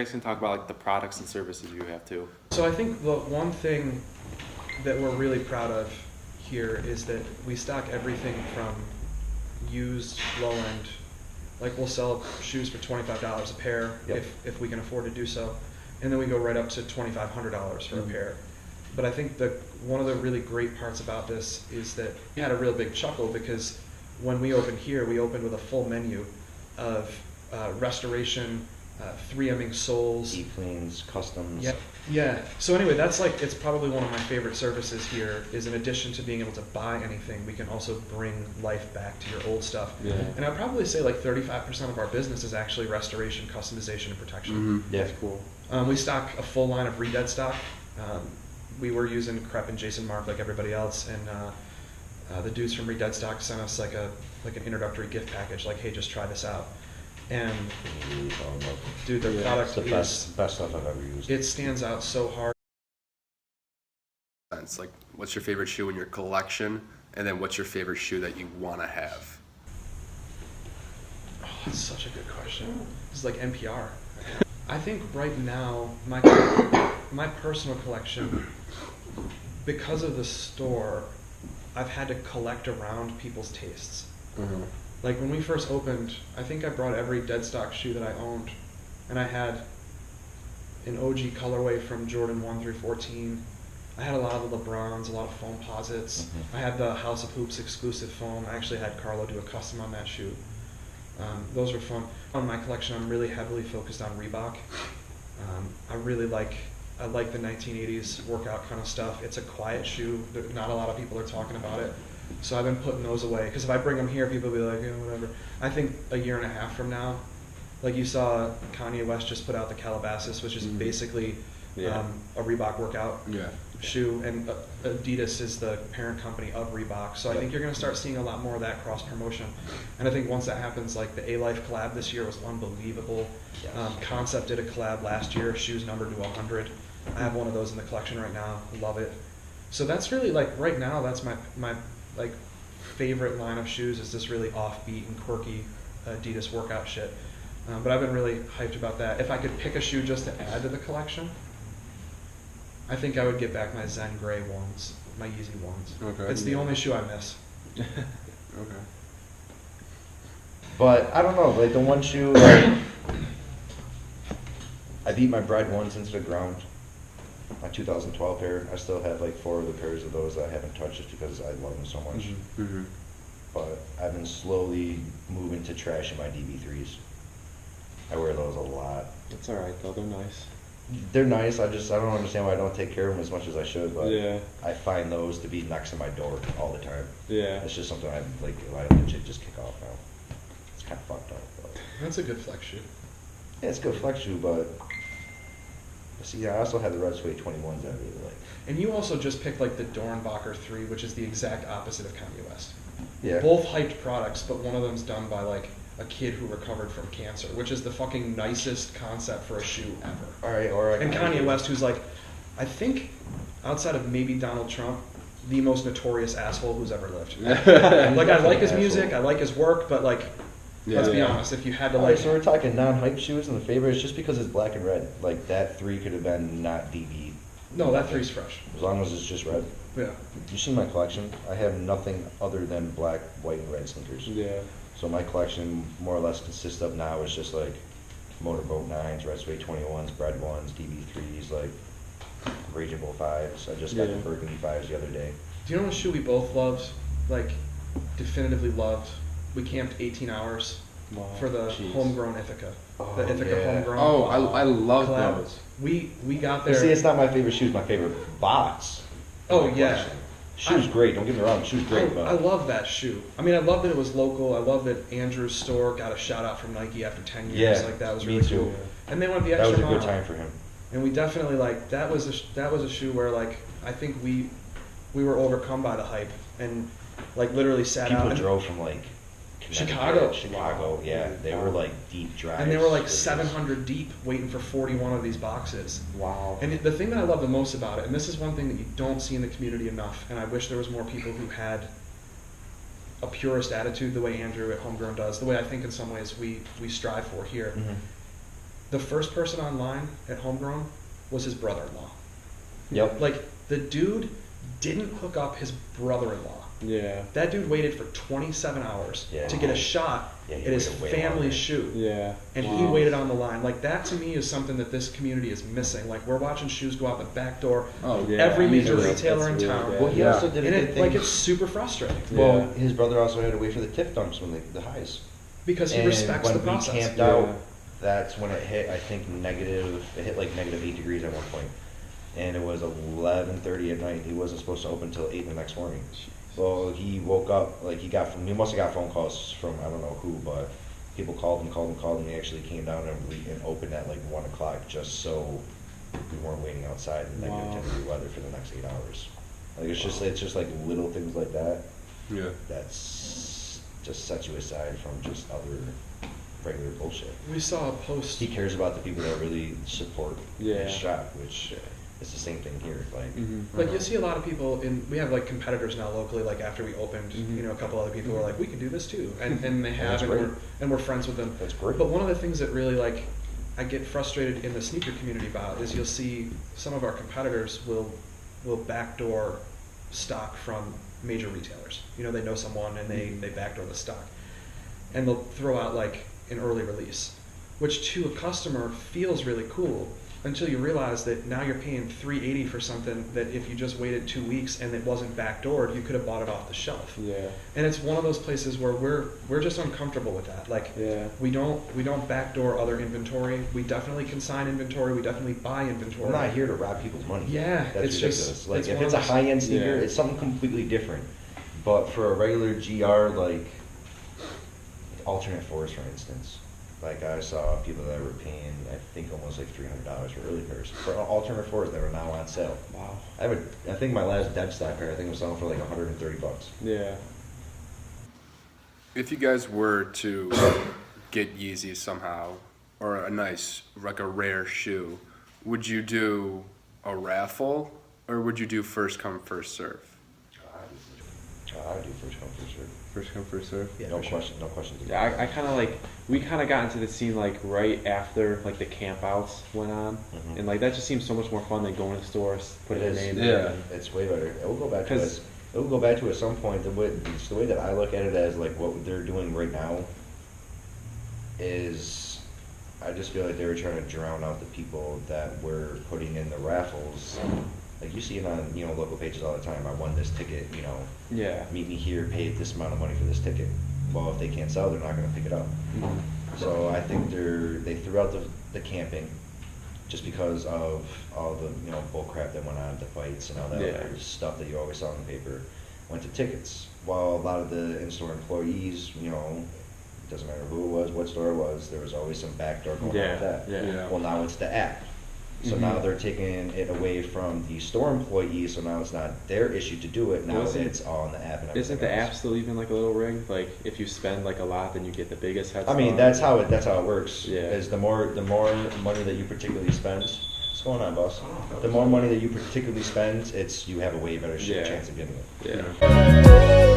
guys can talk about like the products and services you have too. So I think the one thing that we're really proud of here is that we stock everything from used, low end. Like we'll sell shoes for $25 a pair if we can afford to do so, and then we go right up to $2,500 for a pair. But I think one of the really great parts about this is that we had a real big chuckle because when we opened here, we opened with a full menu of restoration, 3Ming soles, deep cleans, customs. Yeah. So anyway, that's like, it's probably one of my favorite services here is in addition to being able to buy anything, we can also bring life back to your old stuff. Yeah. And I'd probably say like 35% of our business is actually restoration, customization, and protection. Yeah, That's cool. We stock a full line of Redead stock. We were using Crep and Jason Mark like everybody else, and the dudes from Redead stock sent us like an introductory gift package, like, hey, just try this out. And dude, their product it's the is best stuff I've ever used. It stands out so hard. Like, what's your favorite shoe in your collection, and then what's your favorite shoe that you want to have? Oh, that's such a good question. This is like NPR. I think right now my personal collection, because of the store, I've had to collect around people's tastes. Mm-hmm. Like when we first opened, I think I brought every dead stock shoe that I owned, and I had an OG colorway from Jordan 1 through 14. I had a lot of the LeBrons, a lot of foam posits. I had the House of Hoops exclusive foam. I actually had Carlo do a custom on that shoe. Those were fun. On my collection, I'm really heavily focused on Reebok. I like the 1980s workout kind of stuff. It's a quiet shoe. Not a lot of people are talking about it. So I've been putting those away, because if I bring them here, people will be like, whatever. I think a year and a half from now, like you saw Kanye West just put out the Calabasas, which is basically a Reebok workout shoe, and Adidas is the parent company of Reebok. So I think you're going to start seeing a lot more of that cross promotion. And I think once that happens, like the A-Life collab this year was unbelievable. Concept did a collab last year, shoes numbered to 100. I have one of those in the collection right now. Love it. So that's really like right now. That's my like favorite line of shoes is this really offbeat and quirky Adidas workout shit. But I've been really hyped about that. If I could pick a shoe just to add to the collection, I think I would get back my Zen Gray ones, my YEEZY ones. Okay. It's the only shoe I miss. Okay. But I don't know, like the one shoe, like, I beat my bread ones into the ground. My 2012 pair, I still have like 4 of the pairs of those that I haven't touched just because I love them so much. Mm-hmm. But I've been slowly moving to trashing my DB3s. I wear those a lot. That's alright though, they're nice. They're nice, I don't understand why I don't take care of them as much as I should, but Yeah. I find those to be next to my door all the time. Yeah. It's just something I legit just kick off now. It's kind of fucked up, but That's a good flex shoe. yeah, it's a good flex shoe, but see, I also have the Red Suede 21s that I really like. And you also just picked like the Dornbacher 3, which is the exact opposite of Kanye West. Yeah. Both hyped products, but one of them's done by like a kid who recovered from cancer, which is the fucking nicest concept for a shoe ever. All right, or And Kanye West, who's like, I think, outside of maybe Donald Trump, the most notorious asshole who's ever lived. Like, I like his music, I like his work, but like, let's be honest, if you had to All right, like... so we're talking non-hype shoes, and the favorite is just because it's black and red. Like, that 3 could have been not DB. No, that 3's fresh. As long as it's just red. Yeah. You see my collection? I have nothing other than black, white, and red sneakers. Yeah. So my collection more or less consists of now is just like Motorboat 9s, Red Suede 21s, Bread 1s, DB3s, like Raging Bull 5s. I just got the Burgundy 5s the other day. Do you know what shoe we both loved? Like, definitively loved? We camped 18 hours for the homegrown Ithaca. The Ithaca homegrown. Oh, I love collab. those. We got there. See, it's not my favorite shoes, my favorite box. Oh, yeah. Shoe's great, don't get me wrong, shoe's great, but I love that shoe. I mean, I love that it was local. I love that Andrew's store got a shout out from Nike after 10 years. Yeah, Like, that was me really too. cool. And they went the that extra was a good mile. time for him. And we definitely, like, that was a shoe where, like, I think we were overcome by the hype and, like, literally sat out. People drove from, like, Chicago. Chicago, yeah. They were, like, deep drives. And they were like 700 deep waiting for 41 of these boxes. Wow. And the thing that I love the most about it, and this is one thing that you don't see in the community enough, and I wish there was more people who had a purist attitude the way Andrew at Homegrown does, the way I think in some ways we strive for here. the first person online at Homegrown was his brother-in-law. Yep. Like, the dude didn't hook up his brother-in-law. Yeah. That dude waited for 27 hours Yeah, to get a shot yeah, he at his waited way family longer. shoe. Yeah. And he waited on the line. Like, that to me is something that this community is missing. Like, we're watching shoes go out the back door. Oh, yeah. Every major That's retailer in really town. bad. Well, he Yeah. also did a And good it, thing. like, it's super frustrating. Well, Yeah. his brother also had to wait for the tip dumps when the highs. Because he And respects when the process. we camped Yeah. out, that's when it hit, I think, it hit like negative 8 degrees at one point. And it was 11:30 at night. He wasn't supposed to open until 8 the next morning. Well, he woke up, like he must have got phone calls from, I don't know who, but people called him. He actually came down and opened at like 1 o'clock just so we weren't waiting outside in negative Wow. 10-degree weather for the next 8 hours. Like it's just like little things like that. Yeah. That's just sets you aside from just other regular bullshit. We saw a post. He cares about the people that really support Yeah. his shop, which is the same thing here. Like, Like, you'll see a lot of people we have like competitors now locally, like after we opened, Mhm. a couple other people were like, we can do this too. And they have, that's and great. we're friends with them. that's great. But one of the things that really like I get frustrated in the sneaker community about is you'll see some of our competitors will backdoor stock from major retailers. They know someone and they backdoor the stock. And they'll throw out like an early release, which to a customer feels really cool until you realize that now you're paying $380 for something that if you just waited 2 weeks and it wasn't backdoored, you could have bought it off the shelf. Yeah. And it's one of those places where we're just uncomfortable with that. Like, Yeah. we don't backdoor other inventory. We definitely consign inventory. We definitely buy inventory. We're not here to rob people's money. Yeah, that's it's ridiculous. just- Like it's if one it's of a those- high-end sneaker, Yeah. it's something completely different. But for a regular GR, like alternate fours, for instance, like I saw people that were paying, I think almost like $300 for early pairs for alternate fours that are now on sale. Wow. I think my last dead stock pair, I think was selling for like $130. Yeah. If you guys were to get Yeezy somehow, or a nice, like a rare shoe, would you do a raffle, or would you do first come, first serve? I do first come, first serve. First come, first serve. Yeah, No for sure. question, no questions. Yeah, I kind of like, we kind of got into the scene like right after like the camp outs went on. Mhm. And like that just seems so much more fun than going to the stores, putting It your is. name Yeah. in. It's way better. It will go back to 'Cause- it. It will go back to at some point. The way that I look at it as like what they're doing right now is, I just feel like they were trying to drown out the people that were putting in the raffles. Like you see it on local pages all the time. I won this ticket. Yeah. Meet me here. Pay this amount of money for this ticket. Well, if they can't sell, they're not going to pick it up. Mhm. So I think they threw out the camping just because of all the bull crap that went on at the fights and all that Yeah. other stuff that you always saw in the paper. Went to tickets. While a lot of the in-store employees, it doesn't matter who it was, what store it was, there was always some backdoor going on Yeah. with that. Yeah. Yeah. Well, now it's the app. So Mhm. now they're taking it away from the store employees, so now it's not their issue to do it. Now Well, isn't- it's all on the app and everything Isn't the else. app still even like a little rigged? Like if you spend like a lot, then you get the biggest head I mean, start? that's how it works. Yeah. Is the more money that you particularly spend, what's going on, boss? The more money that you particularly spend, you have a way better Yeah. chance of getting it. Yeah.